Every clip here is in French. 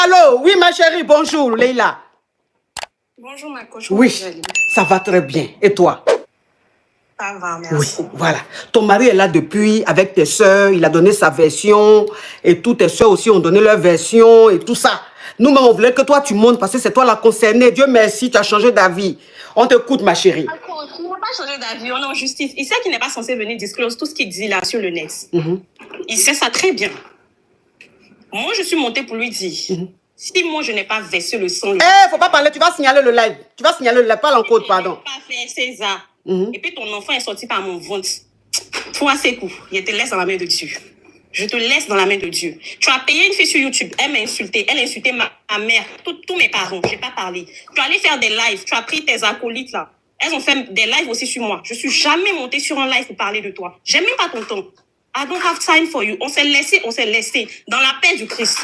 allô? Oui, ma chérie, bonjour, Leïla. Bonjour, ma coach. Oui, ça va très bien. Et toi? Ça va, merci. Oui, voilà. Ton mari est là depuis, avec tes soeurs, il a donné sa version, et toutes tes soeurs aussi ont donné leur version, et tout ça. Nous-mêmes, on voulait que toi, tu montes, parce que c'est toi la concernée. Dieu merci, tu as changé d'avis. On t'écoute, ma chérie. Il n'a pas changé d'avis, on est en justice. Il sait qu'il n'est pas censé venir disclose tout ce qu'il dit là sur le net. Il sait ça très bien. Moi, je suis montée pour lui dire, si moi, je n'ai pas versé le sang... Faut pas parler, tu vas signaler le live. Tu vas signaler le live, parle en code, pardon. Je n'ai pas fait César. Et puis ton enfant est sorti par mon ventre. Toi, c'est cool. Je te laisse dans la main de Dieu. Je te laisse dans la main de Dieu. Tu as payé une fille sur YouTube. Elle m'a insulté. Elle a insulté ma mère. Tous mes parents. Je n'ai pas parlé. Tu es allé faire des lives. Tu as pris tes acolytes là. Elles ont fait des lives aussi sur moi. Je ne suis jamais montée sur un live pour parler de toi. J'aime même pas ton temps. I don't have time for you. On s'est laissé dans la paix du Christ.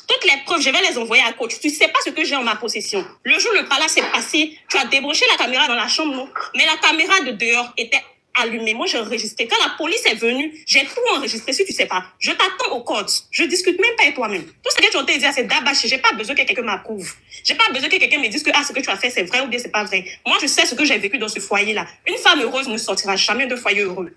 Toutes les preuves, je vais les envoyer à coach. Tu ne sais pas ce que j'ai en ma possession. Le jour où le palace est passé, tu as débranché la caméra dans la chambre, non? Mais la caméra de dehors était allumée. Moi, j'ai enregistré. Quand la police est venue, j'ai tout enregistré. Si tu ne sais pas, je t'attends au code. Je ne discute même pas avec toi-même. Tout ce que tu as dit, c'est d'abacher. Je n'ai pas besoin que quelqu'un m'approuve. Je n'ai pas besoin que quelqu'un me dise que ce que tu as fait, c'est vrai ou bien c'est pas vrai. Moi, je sais ce que j'ai vécu dans ce foyer-là. Une femme heureuse ne sortira jamais de foyer heureux.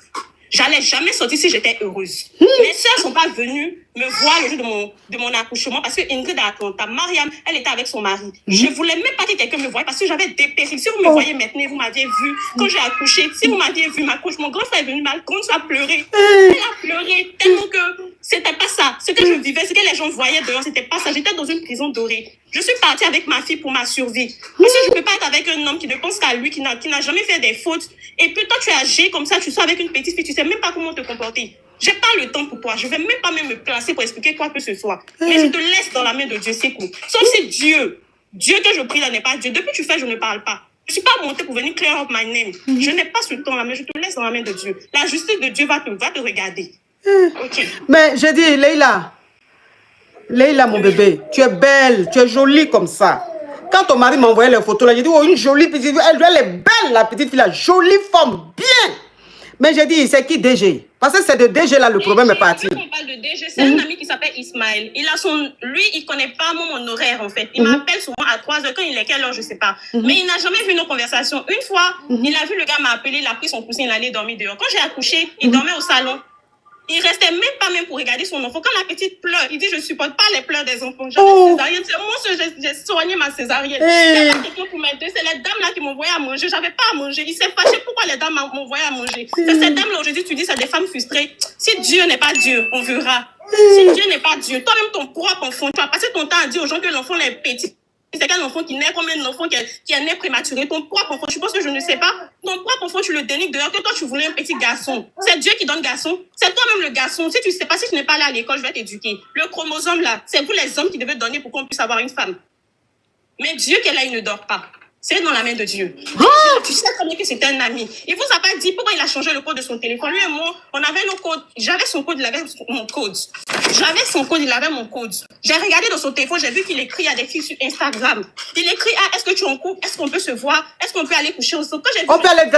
J'allais jamais sortir si j'étais heureuse. Mes soeurs sont pas venues me voir le jour de mon accouchement parce que Ingrid a Atlanta, Mariam, elle était avec son mari. Je voulais même pas que quelqu'un me voie parce que j'avais dépéri. Si vous me voyez maintenant, vous m'aviez vu quand j'ai accouché. Si vous m'aviez vu m'accoucher, mon grand frère est venu, ma grande soeur a pleuré. Elle a pleuré tellement que c'était pas ça. Ce que je vivais, ce que les gens voyaient dehors, c'était pas ça. J'étais dans une prison dorée. Je suis partie avec ma fille pour ma survie. Parce que je peux pas être avec un homme qui ne pense qu'à lui, qui n'a jamais fait des fautes. Et puis toi, tu es âgé comme ça, tu sors avec une petite fille, tu sais même pas comment te comporter. J'ai pas le temps pour toi. Je vais même pas me placer pour expliquer quoi que ce soit. Mais je te laisse dans la main de Dieu, c'est cool. Sauf si Dieu que je prie là n'est pas Dieu. Depuis que tu fais, je ne parle pas. Je suis pas montée pour venir clear up my name. Je n'ai pas ce temps-là, mais je te laisse dans la main de Dieu. La justice de Dieu va te regarder. Ok. Mais j'ai dit, Leïla, mon bébé, tu es belle, tu es jolie comme ça. Quand ton mari m'a envoyé les photos là, j'ai dit, oh, une jolie petite fille, elle est belle, la petite fille, la jolie femme, bien. Mais j'ai dit, c'est qui DG? Parce que c'est de DG là, le problème est parti. On parle de DG, c'est un ami qui s'appelle Ismaël. Lui, il connaît pas mon horaire en fait. Il m'appelle souvent à 3h, quand il est quelle heure, je sais pas. Mais il n'a jamais vu nos conversations. Une fois, il a vu le gars m'a appelé, il a pris son coussin, il allait dormir dehors. Quand j'ai accouché, il dormait au salon. Il restait même pas pour regarder son enfant. Quand la petite pleure, il dit, je supporte pas les pleurs des enfants. J'avais césarienne. Moi, j'ai soigné ma césarienne. Il y a quelqu'un pour m'aider. C'est les dames là qui m'envoyaient à manger. J'avais pas à manger. Il s'est fâché pourquoi les dames m'envoyaient à manger. C'est ces dames là aujourd'hui, tu dis, c'est des femmes frustrées. Si Dieu n'est pas Dieu, on verra. Si Dieu n'est pas Dieu, toi-même ton propre enfant, tu as passé ton temps à dire aux gens que l'enfant est petit. C'est qu'un enfant qui naît, combien d'enfants qui est né prématuré, ton propre enfant, tu penses que je ne sais pas, ton propre enfant, tu le dénigres dehors, que toi, tu voulais un petit garçon. C'est Dieu qui donne garçon. C'est toi-même le garçon. Si tu ne sais pas, si tu n'es pas allé à l'école, je vais t'éduquer. Le chromosome, là, c'est vous les hommes qui devez donner pour qu'on puisse avoir une femme. Mais Dieu qu'elle a, il ne dort pas. C'est dans la main de Dieu. Tu sais très bien que c'était un ami. Il vous a pas dit pourquoi il a changé le code de son téléphone. Lui et moi, on avait nos codes. J'avais son code, il avait mon code. J'avais son code, il avait mon code. J'ai regardé dans son téléphone, j'ai vu qu'il écrit à des filles sur Instagram. Il écrit, est-ce que tu es en couple? Est-ce qu'on peut se voir? Est-ce qu'on peut aller coucher ensemble? On peut aller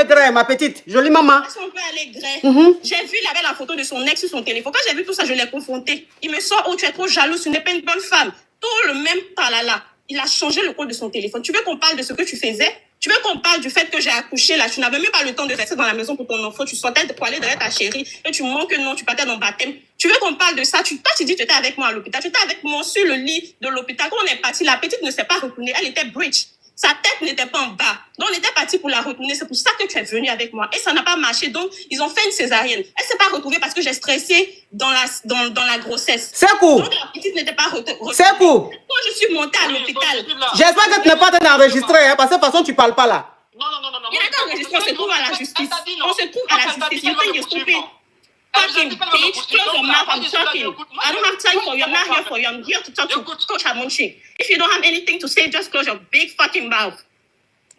gré, ma petite. Jolie maman. Est-ce qu'on peut aller gré? J'ai vu, il avait la photo de son ex sur son téléphone. Quand j'ai vu tout ça, je l'ai confronté. Il me sort, oh, tu es trop jalouse, tu n'es pas une bonne femme. Tout le même talala. Il a changé le code de son téléphone. Tu veux qu'on parle de ce que tu faisais? Tu veux qu'on parle du fait que j'ai accouché là? Tu n'avais même pas le temps de rester dans la maison pour ton enfant. Tu sortais pour aller derrière ta chérie. Et tu manques non, tu partais dans le baptême. Tu veux qu'on parle de ça? Toi, tu dis que tu étais avec moi à l'hôpital. Tu étais avec moi sur le lit de l'hôpital. Quand on est parti, la petite ne s'est pas retournée. Elle était bridge. Sa tête n'était pas en bas. Donc, on était parti pour la retourner. C'est pour ça que tu es venu avec moi. Et ça n'a pas marché. Donc, ils ont fait une césarienne. Elle s'est pas retrouvée parce que j'ai stressé dans la grossesse. C'est cool. Donc, la petite n'était pas retrouvée. C'est cool. Quand je suis montée à l'hôpital. J'espère que tu n'es pas en train d'enregistrer, hein, parce que de toute façon, tu ne parles pas là. Non. Il y a un enregistré, on se trouve à la justice. On se trouve à la justice. You think you're stupid? Fucking bitch, close your mouth, I'm talking. I don't have time for you, I'm not here for you. I'm here to talk to Coach Amonchi. If you don't have anything to say, just close your big fucking mouth.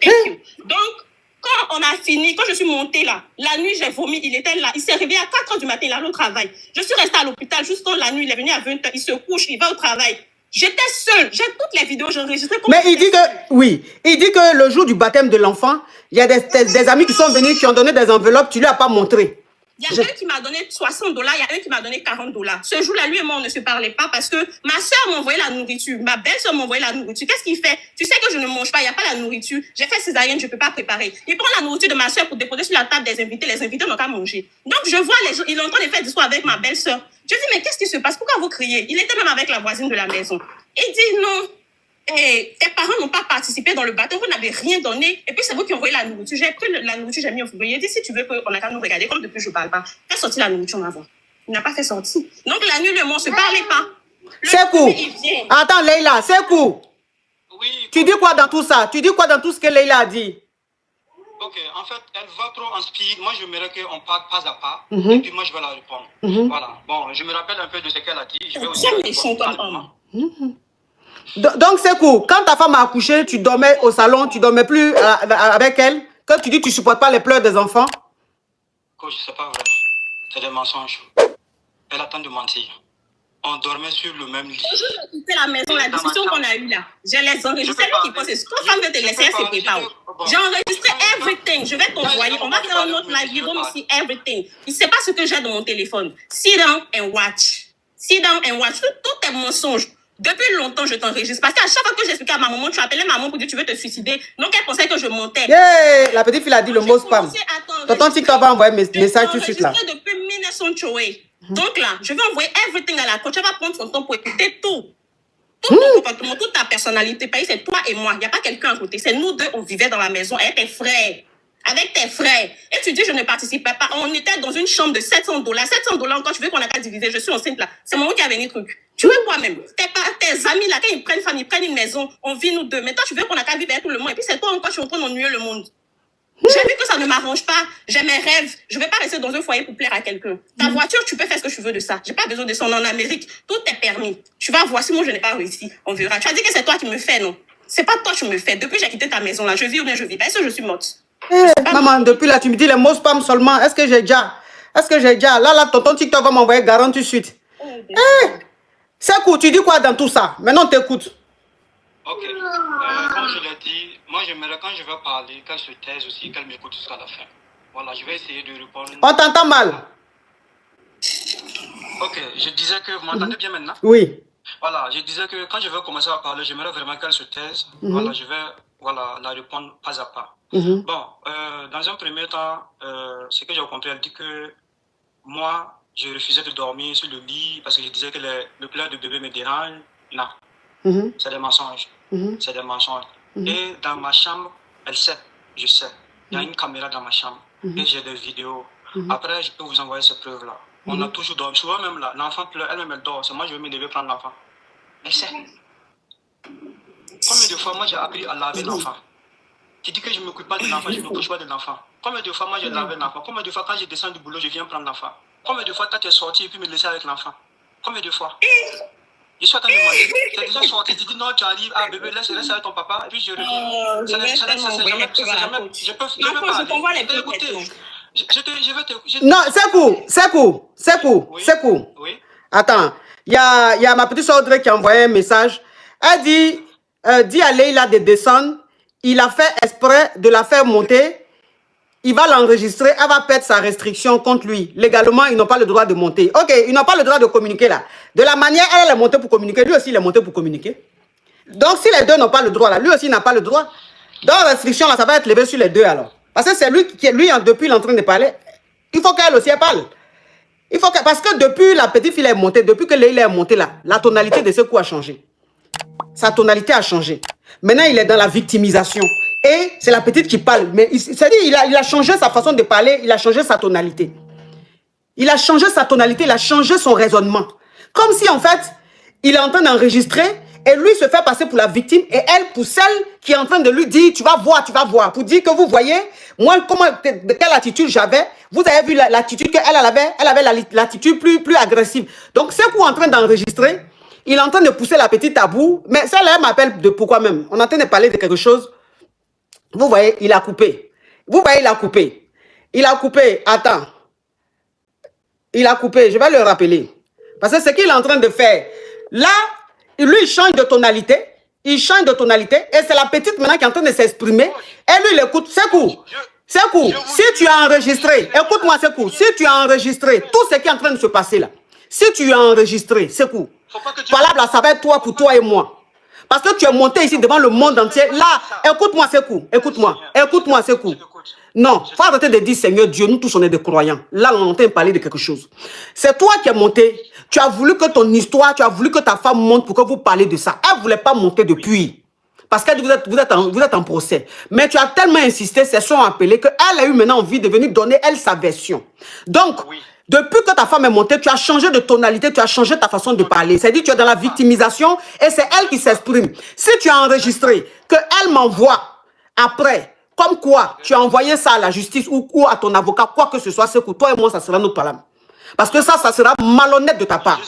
Thank you. Donc, quand on a fini, quand je suis montée là, la nuit j'ai vomi, il était là, il s'est réveillé à 4h du matin, il allait au travail. Je suis restée à l'hôpital juste quand la nuit, il est venu à 20h, il se couche, il va au travail. J'étais seule, j'ai toutes les vidéos, j'ai enregistré. Mais il dit que, oui, il dit que le jour du baptême de l'enfant, il y a des amis qui sont venus, qui ont donné des enveloppes, tu lui as pas montré. Il y a un qui m'a donné 60 $, il y a un qui m'a donné 40 $. Ce jour-là, lui et moi, on ne se parlait pas parce que ma soeur m'a envoyé la nourriture. Ma belle-soeur m'a envoyé la nourriture. Qu'est-ce qu'il fait? Tu sais que je ne mange pas, il n'y a pas la nourriture. J'ai fait césarienne, je ne peux pas préparer. Il prend la nourriture de ma soeur pour déposer sur la table des invités. Les invités n'ont qu'à manger. Donc, je vois les gens, il est en train de faire du soir avec ma belle-soeur. Je dis, mais qu'est-ce qui se passe? Pourquoi vous criez? Il était même avec la voisine de la maison. Il dit, non. Tes parents n'ont pas participé dans le bateau, vous n'avez rien donné, et puis c'est vous qui envoyez la nourriture. J'ai pris la nourriture, j'ai mis au frigo. Il a dit, si tu veux qu'on a qu'à nous regarder, comme depuis je ne parle pas, fais sortir la nourriture en avant. Il n'a pas fait sortir. Donc la nuit, le monde ne se parlait pas. C'est cool. Attends, Leïla, c'est cool. Oui. Tu dis quoi dans tout ça? Tu dis quoi dans tout ce que Leïla a dit? Ok, en fait, elle va trop en speed. Moi, j'aimerais qu'on parle pas à pas, et puis moi, je vais la répondre. Voilà. Bon, je me rappelle un peu de ce qu'elle a dit. Je vais aussi Donc c'est cool. Quand ta femme a accouché, tu dormais au salon, tu dormais plus avec elle. Quand tu dis que tu supportes pas les pleurs des enfants. Coach, c'est pas vrai. C'est des mensonges. Elle attend de mentir. On dormait sur le même lit. J'ai quitté la maison, la discussion qu'on a eue là. Je les enregistré. Lui qui pense, quand femme veut te laisser, elle se prépare. J'ai enregistré everything. Je vais t'envoyer. On va faire un autre live. You don't see everything. Il ne sait pas ce que j'ai dans mon téléphone. Sit down and watch. Sit down and watch. Tout est mensonge. Depuis longtemps, je t'enregistre. Parce qu'à chaque fois que j'expliquais à ma maman, tu appelais maman pour dire tu veux te suicider. Donc, elle pensait que je mentais. Yeah, la petite fille a dit le mot spam. Tonton TikTok va envoyer mes messages tout de suite là. Depuis 1980. Donc là, je vais envoyer everything à la coach. Elle va prendre son temps pour écouter tout. Tout ton comportement, toute ta personnalité. Parce que c'est toi et moi. Il n'y a pas quelqu'un à côté. C'est nous deux, on vivait dans la maison avec tes frères. Avec tes frères. Et tu dis, je ne participais pas. On était dans une chambre de 700 $. 700 $ encore, tu veux qu'on a qu'à diviser. Je suis enceinte là. C'est mon qui a venu truc. Tu veux quoi même? Tes amis là, quand ils prennent femme, ils prennent une maison. On vit nous deux. Mais toi, tu veux qu'on a qu'à vivre avec tout le monde. Et puis c'est toi encore, je suis en train d'ennuyer le monde. J'ai vu que ça ne m'arrange pas. J'ai mes rêves. Je ne vais pas rester dans un foyer pour plaire à quelqu'un. Ta voiture, tu peux faire ce que tu veux de ça. J'ai pas besoin de ça. On est en Amérique. Tout est permis. Tu vas voir si moi je n'ai pas réussi. On verra. Tu as dit que c'est toi qui me fais, non? C'est pas toi qui me fais. Depuis que j'ai quitté ta maison là, je vis ou bien je vis pas. Est-ce que je suis morte? Maman, depuis là, tu me dis les mots spam seulement. Est-ce que j'ai déjà? Là, tonton TikTok va m'envoyer garant tout de suite. C'est cool. Tu dis quoi dans tout ça? Maintenant, t'écoute. Ok. Comme je l'ai dit, moi, j'aimerais quand je vais parler, qu'elle se taise aussi, qu'elle m'écoute jusqu'à la fin. Voilà, je vais essayer de répondre. On t'entend mal. Ok, je disais que vous m'entendez bien maintenant? Oui. Voilà, je disais que quand je vais commencer à parler, j'aimerais vraiment qu'elle se taise. Voilà, je vais la répondre pas à pas. Bon, dans un premier temps, ce que j'ai compris, elle dit que moi, je refusais de dormir sur le lit parce que je disais que le pleur de bébé me dérange. Non, c'est des mensonges. C'est des mensonges. Et dans ma chambre, elle sait, je sais. Il y a une caméra dans ma chambre et j'ai des vidéos. Après, je peux vous envoyer ces preuves-là. On a toujours dormi. Souvent même là, l'enfant pleure, elle-même elle dort. C'est moi, je vais me lever prendre l'enfant. Elle sait. Combien de fois, moi, j'ai appris à laver l'enfant? Tu dis que je ne m'occupe pas de l'enfant, je ne me couche pas de l'enfant. Combien de fois, moi, j'ai lavé l'enfant? Combien de fois, quand je descends du boulot, je viens prendre l'enfant? Combien de fois, toi, tu es sorti et puis me laisser avec l'enfant? Combien de fois? Je suis en train de demander. Tu es déjà sorti, tu dis non, tu arrives, ah bébé, laisse avec ton papa, et puis je reviens. Je peux t'envoie les écouter. Non, c'est cool. Oui. Attends, il y a ma petite soeur Audrey qui a envoyé un message. Elle dit, dis à Leïla de descendre. Il a fait exprès de la faire monter. Il va l'enregistrer. Elle va perdre sa restriction contre lui. Légalement, ils n'ont pas le droit de monter. Ok, ils n'ont pas le droit de communiquer là. De la manière, elle est montée pour communiquer. Lui aussi, il est monté pour communiquer. Donc, si les deux n'ont pas le droit là, lui aussi n'a pas le droit. Donc, la restriction là, ça va être levé sur les deux alors. Parce que c'est lui qui est, depuis, il est en train de parler. Il faut qu'elle aussi elle parle. Parce que depuis la petite fille est montée, depuis que Leïla est montée là, la tonalité de ce coup a changé. Sa tonalité a changé. Maintenant, il est dans la victimisation. Et c'est la petite qui parle. Mais c'est-à-dire, il a changé sa façon de parler, il a changé sa tonalité. Il a changé sa tonalité, il a changé son raisonnement. Comme si, en fait, il est en train d'enregistrer et lui se fait passer pour la victime et elle pour celle qui est en train de lui dire, tu vas voir. Pour dire que vous voyez, moi, de quelle attitude j'avais. Vous avez vu l'attitude qu'elle avait. Elle avait l'attitude plus agressive. Donc, c'est pour en train d'enregistrer. Il est en train de pousser la petite à bout. Mais celle-là, elle m'appelle de pourquoi même. On est en train de parler de quelque chose. Vous voyez, il a coupé. Il a coupé. Attends. Il a coupé. Je vais le rappeler. Parce que ce qu'il est en train de faire. Là, lui, il change de tonalité. Et c'est la petite maintenant qui est en train de s'exprimer. Et lui, il écoute. C'est cool. Sekou, si tu as enregistré, écoute-moi Sekou, si tu as enregistré tout ce qui est en train de se passer là, si tu as enregistré, Sekou, valable, ça va être toi pour toi et moi. Parce que tu es monté ici devant le monde entier. Là, écoute-moi Sekou, écoute-moi Sekou. Non, faut arrêter de dire Seigneur Dieu, nous tous on est des croyants. Là, on est en train de parler de quelque chose. C'est toi qui es monté. Tu as voulu que ton histoire, tu as voulu que ta femme monte pour que vous parlez de ça. Elle ne voulait pas monter depuis. Parce que vous êtes en procès. Mais tu as tellement insisté, ces sont appelés, qu'elle a eu maintenant envie de venir donner, elle, sa version. Donc, depuis que ta femme est montée, tu as changé de tonalité, tu as changé ta façon de parler. C'est-à-dire tu es dans la victimisation et c'est elle qui s'exprime. Si tu as enregistré, qu'elle m'envoie après, comme quoi tu as envoyé ça à la justice ou à ton avocat, quoi que ce soit, c'est que toi et moi, ça sera notre problème. Parce que ça sera malhonnête de ta part.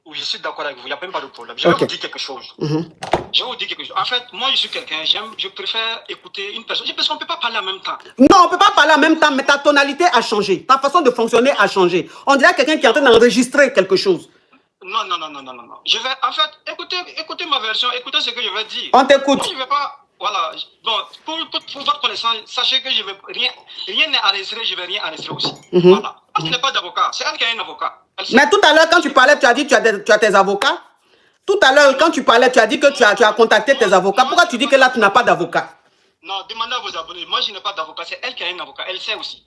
Oui, je suis d'accord avec vous, il n'y a même pas de problème. Je vais vous dire quelque chose. Je vais vous dire quelque chose. En fait, moi, je suis quelqu'un, je préfère écouter une personne. Parce qu'on ne peut pas parler en même temps. Non, on ne peut pas parler en même temps, mais ta tonalité a changé. Ta façon de fonctionner a changé. On dirait quelqu'un qui est en train d'enregistrer quelque chose. Non. Je vais, en fait, écoutez ma version, écoutez ce que je vais dire. On t'écoute. Moi, je ne vais pas... Voilà, bon, pour votre connaissance, sachez que je vais rien n'est enregistré, je ne vais rien enregistrer aussi. Voilà. Parce qu'il n'y a pas d'avocat, c'est elle qui a un avocat. Mais tout à l'heure, quand tu parlais, tu as dit que tu as tes avocats. Tout à l'heure, quand tu parlais, tu as dit que tu as contacté tes avocats. Pourquoi tu dis que là, tu n'as pas d'avocat? Non, demandez à vos abonnés. Moi, je n'ai pas d'avocat, c'est elle qui a un avocat. Elle sait aussi.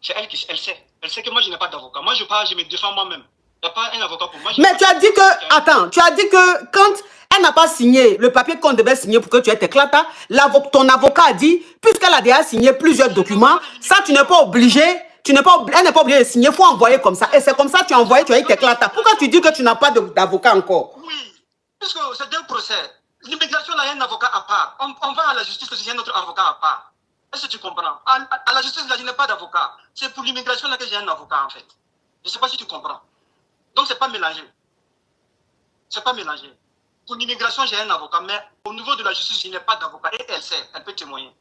C'est elle qui sait. Elle sait que moi, je n'ai pas d'avocat. Moi, je parle, je me défends moi-même. Il n'y a pas un avocat pour moi. Mais tu as dit que... Attends, tu as dit que quand... Elle n'a pas signé le papier qu'on devait signer pour que tu aies tes clatas. Ton avocat a dit, puisqu'elle a déjà signé plusieurs documents, ça, tu n'es pas obligé, elle n'est pas obligée de signer, il faut envoyer comme ça. Et c'est comme ça que tu as envoyé, tu as eu tes clatas. Pourquoi tu dis que tu n'as pas d'avocat encore? Oui, puisque c'est un procès. L'immigration a un avocat à part. On va à la justice, c'est un autre avocat à part. Est-ce que tu comprends? À la justice, là, je n'ai pas d'avocat. C'est pour l'immigration que j'ai un avocat, en fait. Je ne sais pas si tu comprends. Donc, ce n'est pas mélangé. Ce n'est pas mélangé. Pour l'immigration, j'ai un avocat, mais au niveau de la justice, je n'ai pas d'avocat. Et elle sait, elle peut témoigner.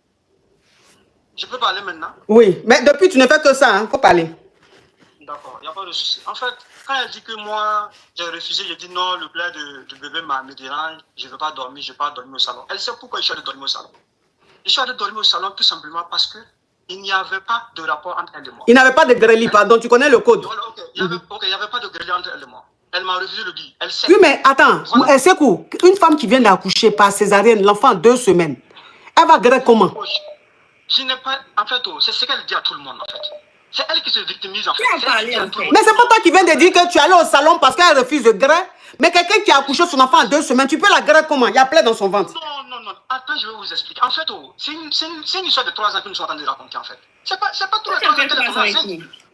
Je peux parler maintenant? Oui, mais depuis, tu ne fais que ça, hein, faut parler. D'accord, il n'y a pas de souci. En fait, quand elle dit que moi, j'ai refusé, j'ai dit non, le plaid de bébé me dérange, je ne veux pas dormir, je ne vais pas dormir au salon. Elle sait pourquoi je suis allé dormir au salon. Je suis allé dormir au salon tout simplement parce qu'il n'y avait pas de rapport entre elle et moi. Il n'y avait pas de grêlis, pardon, tu connais le code. Voilà, ok, il n'y avait pas de grêlis entre elle et moi. Elle m'a refusé de dire. Elle sait. Oui, mais attends, voilà. Sekou, une femme qui vient d'accoucher par césarienne, l'enfant 2 semaines, elle va griller comment? Je n'ai pas. En fait, c'est ce qu'elle dit à tout le monde, en fait. C'est elle qui se victimise, en fait. Mais c'est pas toi qui viens de dire que tu es allé au salon parce qu'elle refuse de griller. Mais quelqu'un qui a accouché son enfant en 2 semaines, tu peux la griller comment? Il y a plein dans son ventre. Non. Attends, je vais vous expliquer. En fait, c'est une histoire de 3 ans que nous sommes en train de raconter, en fait. C'est pas 3 ans qu'elle est tombée enceinte.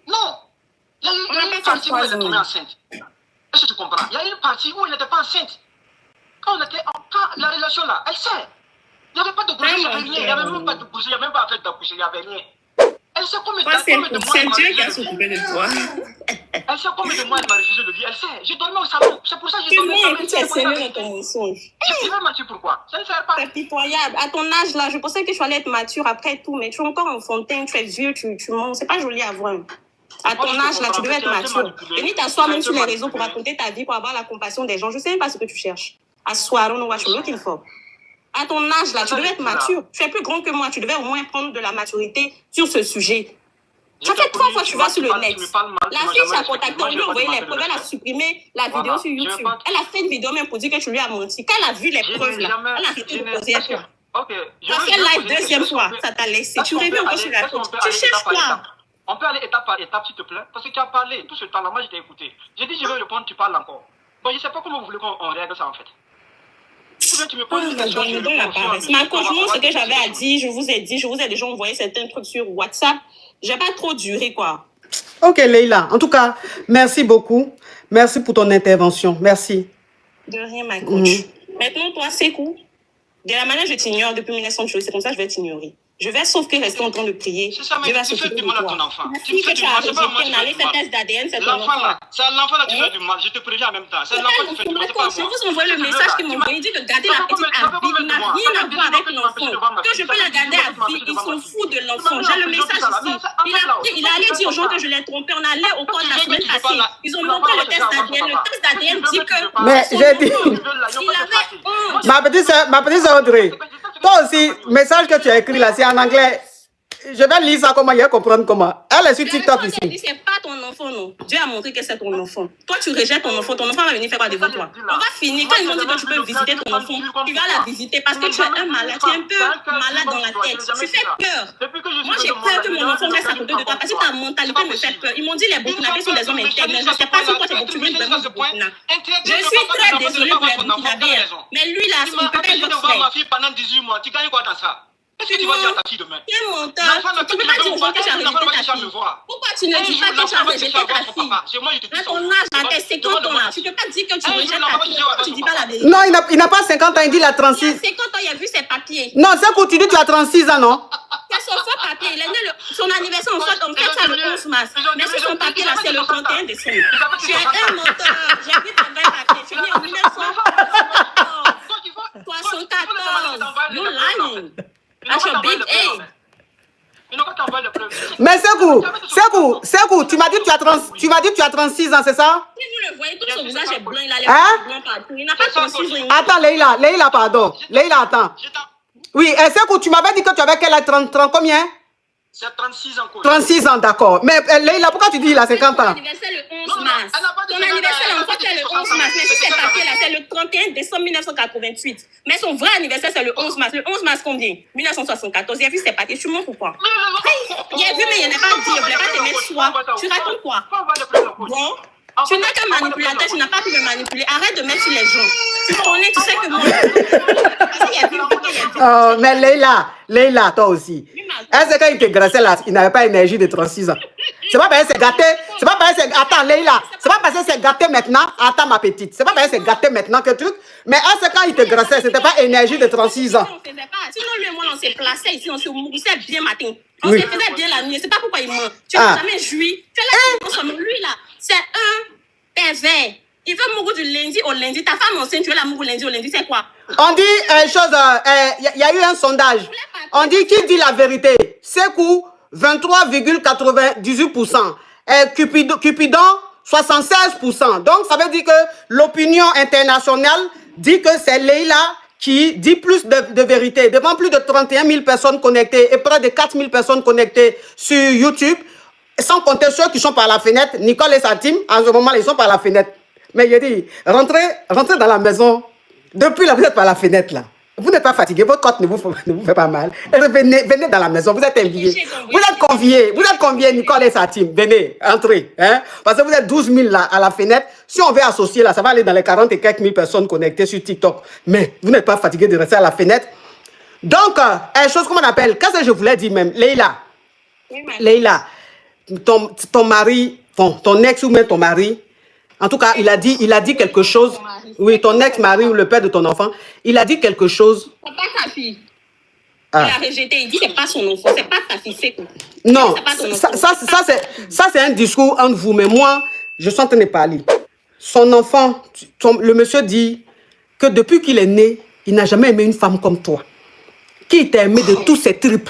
Non. Il y a une partie où elle est tombée enceinte. Est-ce que tu comprends? Il y a une partie où elle n'était pas enceinte. Quand la relation là, elle sait. Il n'y avait pas de grossesse, il n'y avait rien. Il n'y avait même pas de grossesse, il n'y avait même pas fait d'accoucher, il n'y avait rien. Elle sait combien de mois elle m'a refusé de moi. Elle sait combien de mois elle m'a refusé de dire. Elle sait. J'ai dormi au salon. C'est pour ça que j'ai dormi au salon. Tu es sérieux dans ton mensonge. Je vais mentir pourquoi? Ça ne sert pas. C'est pitoyable. À ton âge là, je pensais que tu allais être mature après tout, mais tu es encore enfantin, tu es vieux, tu mens. C'est pas joli à voir. À ton âge, là, tu devais être mature. Venir t'asseoir même sur les réseaux pour raconter ta vie, pour avoir la compassion des gens. Je ne sais même pas ce que tu cherches. Asseoir, on what you're looking for. À ton âge, là, tu devais être mature. Tu es plus grand que moi. Tu devais au moins prendre de la maturité sur ce sujet. Ça fait 3 fois que tu vas sur le net. La fille t'a contacté, on lui a envoyé les preuves. Elle a supprimé la vidéo sur YouTube. Elle a fait une vidéo même pour dire que tu lui as menti. Quand elle a vu les preuves, là, elle a arrêté de poser elle. Tu as fait live 2e fois. Ça t'a laissé. Tu reviens encore sur la compte. Tu cherches quoi? On peut aller étape par étape, s'il te plaît, parce que tu as parlé tout ce temps-là, moi je t'ai écouté. J'ai dit, je vais répondre, tu parles encore. Bon, je ne sais pas comment vous voulez qu'on règle ça en fait. Tu me poses une question, je réponds. Ma conjointe, ce que j'avais à dire, je vous ai déjà envoyé certains trucs sur WhatsApp. J'ai pas trop duré, quoi. Ok, Leïla. En tout cas, merci beaucoup. Merci pour ton intervention. Merci. De rien, ma coach. Maintenant, toi, c'est cool. De la manière, je t'ignore depuis 1900, c'est comme ça que je vais t'ignorer. Je vais sauf que rester en train de prier. C'est ça, mais tu fais du mal à ton enfant. Tu fais du mal, c'est pas moi qui fais du mal. L'enfant là, c'est l'enfant là qui fait du mal. Je te préviens en même temps. C'est l'enfant qui fait du mal, c'est pas moi. Je vous envoie le message qu'ils m'ont envoyé. Il dit de garder la petite à vie. Il n'a rien à voir avec l'enfant. Que je peux la garder à vie, ils s'en foutent de l'enfant. J'ai le message ici. Il a allé dire aux gens que je l'ai trompé. On allait au cours de la semaine passée. Ils ont montré le test d'ADN. Le test d'ADN dit que... Mais j'ai dit... Il avait honte. Ma petite sœur Audrey, toi aussi, message que tu as écrit là, c'est en anglais. Je vais lire ça comment, il va comprendre comment. Elle est sur TikTok ici. C'est pas ton enfant, non. Dieu a montré que c'est ton enfant. Toi, tu rejettes ton enfant va venir faire quoi devant toi? On va finir. Quand ils vont dire que tu peux visiter ton enfant, tu vas la visiter parce que tu es un malade, tu es un peu malade dans la tête. Tu fais peur. Moi, j'ai peur que mon enfant reste à côté de toi parce que ta mentalité me fait peur. Ils m'ont dit les Burkinabés sont des hommes intègres, mais je ne sais pas si toi, tu es vraiment du Burkina. Je suis très désolée pour les Burkinabés, mais lui, là, il peut être votre frère. Ma fille pendant 18 mois, tu gagnes quoi dans ça? Qu'est-ce que tu vas dire à ta fille demain? Tu es menteur. Tu ne peux pas dire aux gens que tu as rejeté ta fille. Pourquoi tu ne dis pas que tu as rejeté ta fille? À ton âge, dans tes 50 ans là, tu ne peux pas dire que tu rejettes ta fille. Pourquoi tu ne dis pas la vérité? Non, il n'a pas 50 ans, il dit il a 36. Il a 50 ans, il a vu ses papiers. Non, c'est quand tu dis tu as 36 ans, non? C'est son faux papier. Il est né son anniversaire, en fait, on fait ça le 11 mars. Mais sur son papier là, c'est le 31 décembre. Tu es un menteur. J'ai vu ton vrai papier. Tu es né en 1974. 74. You lying. That's your big age. Mais Sekou, tu m'as dit que tu as 36 ans, c'est ça? Si vous le voyez, tout son visage est blanc, il a les cheveux blancs partout. Il n'a pas 36 ans. Attends, Leïla, pardon. Leïla, attends. Oui, Sekou, tu m'avais dit que tu avais quel âge? 30 combien? C'est 36 ans. 36 ans, d'accord. Mais Leïla, pourquoi tu dis il a 50 ans? Ton anniversaire le 11 mars. Ton anniversaire, en fait, c'est le 11 mars. Mais si c'est papier, là, c'est le 31 décembre 1988. Mais son vrai anniversaire, c'est le 11 mars. Le 11 mars combien? 1974. Il a vu ses papiers. Tu mens pourquoi? Il a vu, mais il n'a pas dit. Il ne voulait pas te mettre soi. Tu racontes quoi? Bon. Tu n'es qu'un manipulateur, tu n'as pas pu me manipuler. Arrête de mettre sur les gens. Tu connais, tu sais que moi. Oh, mais Leïla, toi aussi. Est-ce que quand il te graissait là, il n'avait pas énergie de 36 ans? C'est pas parce que c'est gâté. C'est pas parce que c'est. Attends, Leïla. C'est pas parce que c'est gâté maintenant. Attends, ma petite. C'est pas parce que c'est gâté maintenant que truc. Mais est-ce que quand il te graissait, c'était pas énergie de 36 ans? Sinon, lui et moi, on s'est placés ici, on se moussait bien matin. On se faisait bien la nuit. C'est pas pourquoi il ment. Tu n'as jamais joui. Tu es là, lui là. C'est un pervers. Il veut mourir du lundi au lundi. Ta femme enceinte, tu veux la mourir lundi au lundi, c'est quoi? On dit il y a eu un sondage. On dit qui dit la vérité? Sekou, 23,98%. Cupidon, 76%. Donc, ça veut dire que l'opinion internationale dit que c'est Leïla qui dit plus de vérité. Devant plus de 31 000 personnes connectées et près de 4 000 personnes connectées sur YouTube, sans compter ceux qui sont par la fenêtre, Nicole et sa team, en ce moment, ils sont par la fenêtre. Mais il dit, rentrez dans la maison. Depuis là, vous êtes par la fenêtre là. Vous n'êtes pas fatigué, votre côte ne vous fait pas mal. Venez dans la maison, vous êtes invités. Vous êtes conviés, Nicole et sa team. Venez, entrez. Hein? Parce que vous êtes 12 000 là à la fenêtre. Si on veut associer là, ça va aller dans les 40 et quelques mille personnes connectées sur TikTok. Mais vous n'êtes pas fatigué de rester à la fenêtre. Donc, chose qu'on appelle, qu'est-ce que je voulais dire même, Leïla. Leïla, ton mari, ton ex ou même ton mari, en tout cas, il a dit quelque chose. Oui, ton ex-mari ou le père de ton enfant, il a dit quelque chose. C'est pas ta fille. Il a rejeté, il dit c'est pas son enfant, c'est pas ta fille, c'est quoi? Non, ça c'est un discours entre vous, mais moi, je suis en train de parler. Son enfant, le monsieur dit que depuis qu'il est né, il n'a jamais aimé une femme comme toi. Qui t'a aimé de tous ses tripes.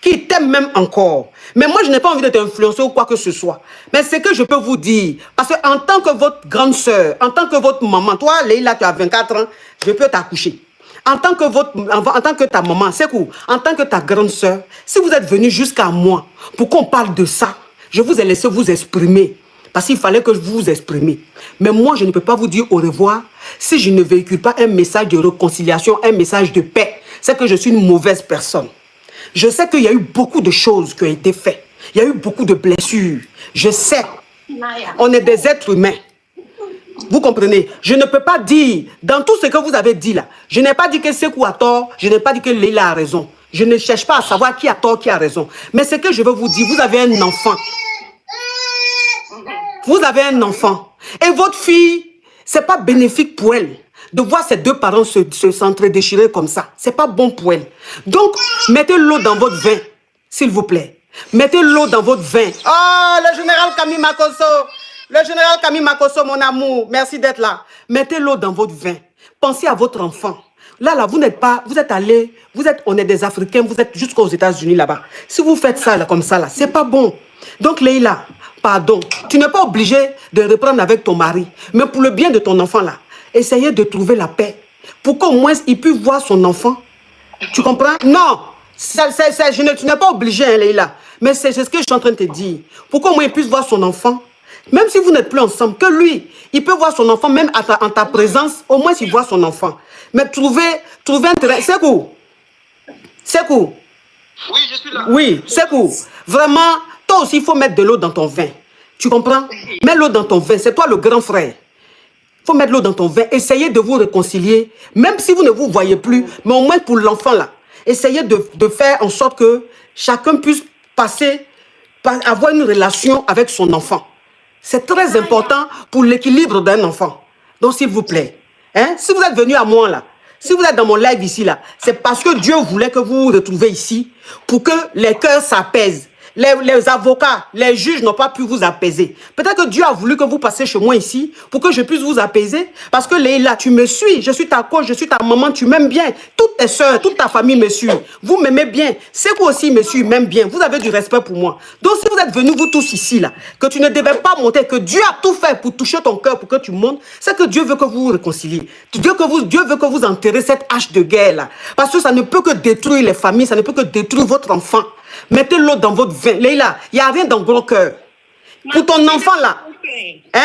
Qui t'aime même encore. Mais moi, je n'ai pas envie de t'influencer ou quoi que ce soit. Mais c'est que je peux vous dire, parce qu'en tant que votre grande sœur, en tant que votre maman, toi, Leïla, tu as 24 ans, je peux t'accoucher. En tant que ta maman, c'est quoi? En tant que ta grande sœur, si vous êtes venu jusqu'à moi pour qu'on parle de ça, je vous ai laissé vous exprimer. Parce qu'il fallait que vous vous exprimiez. Mais moi, je ne peux pas vous dire au revoir si je ne véhicule pas un message de réconciliation, un message de paix. C'est que je suis une mauvaise personne. Je sais qu'il y a eu beaucoup de choses qui ont été faites. Il y a eu beaucoup de blessures. Je sais. On est des êtres humains. Vous comprenez? Je ne peux pas dire, dans tout ce que vous avez dit là, je n'ai pas dit que Sekou a tort, je n'ai pas dit que Leïla a raison. Je ne cherche pas à savoir qui a tort, qui a raison. Mais ce que je veux vous dire, vous avez un enfant. Vous avez un enfant. Et votre fille, ce n'est pas bénéfique pour elle. De voir ses deux parents s'entre-déchirer comme ça. Ce n'est pas bon pour elle. Donc, mettez l'eau dans votre vin, s'il vous plaît. Mettez l'eau dans votre vin. Oh, le général Camille Makosso. Le général Camille Makosso, mon amour. Merci d'être là. Mettez l'eau dans votre vin. Pensez à votre enfant. Là, vous n'êtes pas, vous êtes allés, on est des Africains, vous êtes jusqu'aux États-Unis là-bas. Si vous faites ça là, comme ça, là, c'est pas bon. Donc, Leïla, pardon, tu n'es pas obligé de reprendre avec ton mari. Mais pour le bien de ton enfant là, essayez de trouver la paix. Pour qu'au moins il puisse voir son enfant. Tu comprends? Non, Tu n'es pas obligé, hein, Leïla. Mais c'est ce que je suis en train de te dire. Pour qu'au moins il puisse voir son enfant. Même si vous n'êtes plus ensemble, que lui, il peut voir son enfant, même en ta présence, au moins s'il voit son enfant. Mais trouver un terrain. Sekou. Oui, je suis là. Oui, Sekou. Vraiment, toi aussi, il faut mettre de l'eau dans ton vin. Tu comprends? Mets l'eau dans ton vin. C'est toi le grand frère. Il faut mettre l'eau dans ton vin. Essayez de vous réconcilier. Même si vous ne vous voyez plus, mais au moins pour l'enfant là. Essayez de faire en sorte que chacun puisse avoir une relation avec son enfant. C'est très important pour l'équilibre d'un enfant. Donc, s'il vous plaît, hein, si vous êtes venu à moi là, si vous êtes dans mon live ici là, c'est parce que Dieu voulait que vous vous retrouviez ici pour que les cœurs s'apaisent. Les avocats, les juges n'ont pas pu vous apaiser. Peut-être que Dieu a voulu que vous passiez chez moi ici pour que je puisse vous apaiser. Parce que Leïla, tu me suis, je suis ta coach, je suis ta maman, tu m'aimes bien. Toutes tes soeurs, toute ta famille me suit. Vous m'aimez bien. Sekou aussi me suit, m'aime bien. Vous avez du respect pour moi. Donc si vous êtes venus vous tous ici là, que tu ne devais pas monter, que Dieu a tout fait pour toucher ton cœur, pour que tu montes, c'est que Dieu veut que vous vous réconciliez. Dieu veut que vous enterrez cette hache de guerre là. Parce que ça ne peut que détruire les familles, ça ne peut que détruire votre enfant. Mettez l'eau dans votre vin. Leïla, il n'y a rien dans gros cœur. Pour ton enfant là. Hein?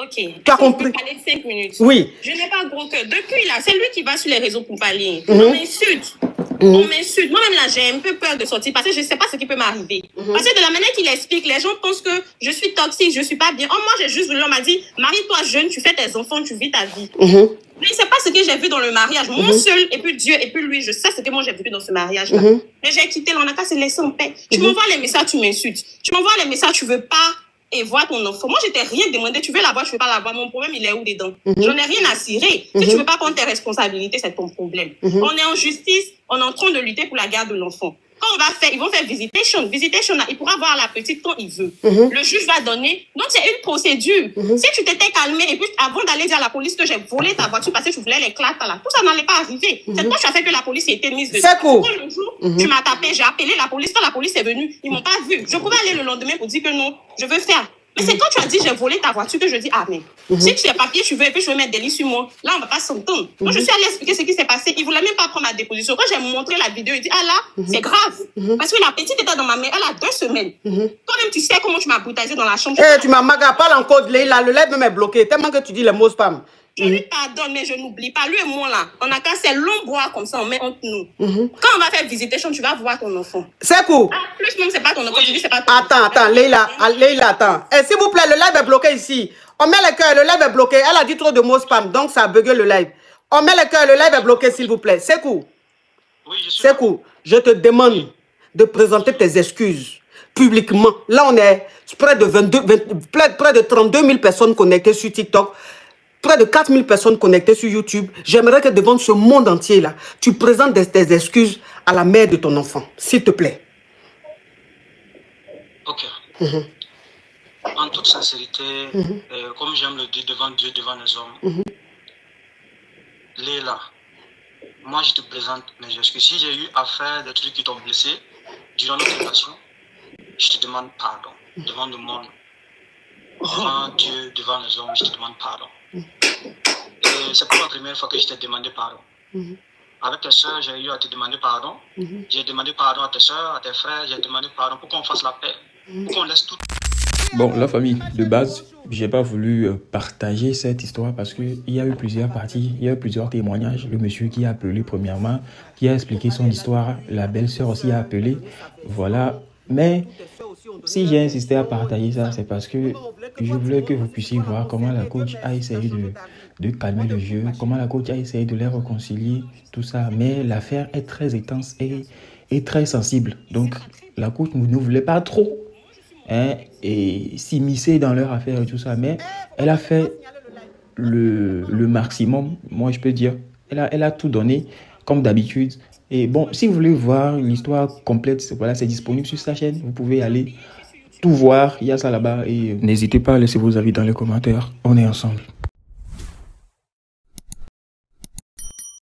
Ok. Tu as compris? Parler 5 minutes. Oui. Je n'ai pas gros cœur. Depuis là, c'est lui qui va sur les réseaux pour parler. On m'insulte. On m'insulte. Moi-même là, j'ai un peu peur de sortir parce que je ne sais pas ce qui peut m'arriver. Parce que de la manière qu'il explique, les gens pensent que je suis toxique, je ne suis pas bien. Oh, moi, j'ai juste voulu, on m'a dit, marie-toi jeune, tu fais tes enfants, tu vis ta vie. Mais c'est pas ce que j'ai vu dans le mariage. Mon seul, et puis Dieu, et puis lui, je sais ce que moi j'ai vécu dans ce mariage-là. Mais j'ai quitté, on n'a qu'à se laisser en paix. Tu m'envoies les messages, tu m'insultes. Tu m'envoies les messages, tu veux pas et voir ton enfant. Moi, je t'ai rien demandé. Tu veux la voir, tu veux pas la voir. Mon problème, il est où dedans? J'en ai rien à cirer. Si tu veux pas prendre tes responsabilités, c'est ton problème. On est en justice, on est en train de lutter pour la garde de l'enfant. Quand on va faire, ils vont faire visitation. Visitation, il pourra voir la petite quand il veut. Le juge va donner. Donc, c'est une procédure. Si tu t'étais calmé et puis avant d'aller dire à la police que j'ai volé ta voiture parce que tu voulais les claques là, tout ça n'allait pas arriver. C'est toi qui as fait que la police a été mise dessus. C'est cool. Le jour, tu m'as tapé, j'ai appelé la police. Quand la police est venue, ils m'ont pas vu. Je pouvais aller le lendemain pour dire que non, je veux faire. Mais c'est quand tu as dit j'ai volé ta voiture que je dis ah mais si tu as papier tu veux et puis je veux mettre des lits sur moi, là on va pas s'entendre. Donc je suis allée expliquer ce qui s'est passé. Il voulait même pas prendre ma déposition. Quand j'ai montré la vidéo, il dit ah là c'est grave parce que la petite était dans ma main, elle a 2 semaines. Toi-même tu sais comment tu m'as brutalisé dans la chambre. Tu m'as parle encore de Leïla, le live même est bloqué tellement que tu dis les mots spam. Je lui pardonne, mais je n'oublie pas. Lui et moi, là, on a cassé long bois comme ça, on met entre nous. Quand on va faire visitation, tu vas voir ton enfant. Sekou. Ah, plus même, c'est pas ton enfant. Je dis, c'est pas ton enfant. Attends, Leïla, attends. Et s'il vous plaît, le live est bloqué ici. On met le cœur, le live est bloqué. Elle a dit trop de mots spam, donc ça a bugué le live. On met le cœur, le live est bloqué, s'il vous plaît. Sekou. Oui, je suis Sekou, je te demande de présenter tes excuses publiquement. Là, on est près de 32 000 personnes connectées sur TikTok. Près de 4 000 personnes connectées sur YouTube. J'aimerais que devant ce monde entier, là, tu présentes tes excuses à la mère de ton enfant, s'il te plaît. Ok. En toute sincérité, comme j'aime le dire devant Dieu, devant les hommes, Leïla, moi je te présente mes excuses. Si j'ai eu à faire des trucs qui t'ont blessé durant notre relation, je te demande pardon devant le monde. Devant Dieu, devant les hommes, je te demande pardon. Et c'est pas la première fois que je t'ai demandé pardon. Avec tes soeurs, j'ai eu à te demander pardon. J'ai demandé pardon à tes soeurs, à tes frères, j'ai demandé pardon pour qu'on fasse la paix, pour qu'on laisse tout. Bon, la famille, de base, j'ai pas voulu partager cette histoire parce qu'il y a eu plusieurs parties, il y a eu plusieurs témoignages. Le monsieur qui a appelé premièrement, qui a expliqué son histoire, la belle-sœur aussi a appelé, voilà. Mais si j'ai insisté à partager ça, c'est parce que je voulais que vous puissiez voir comment la coach a essayé de calmer le jeu, comment la coach a essayé de les réconcilier, tout ça. Mais l'affaire est très intense et très sensible. Donc, la coach ne voulait pas trop et s'immiscer dans leur affaire et tout ça. Mais elle a fait le maximum, moi je peux dire. Elle a tout donné, comme d'habitude. Et bon, si vous voulez voir l'histoire complète, voilà, c'est disponible sur sa chaîne. Vous pouvez aller tout voir, il y a ça là-bas. Et n'hésitez pas à laisser vos avis dans les commentaires. On est ensemble.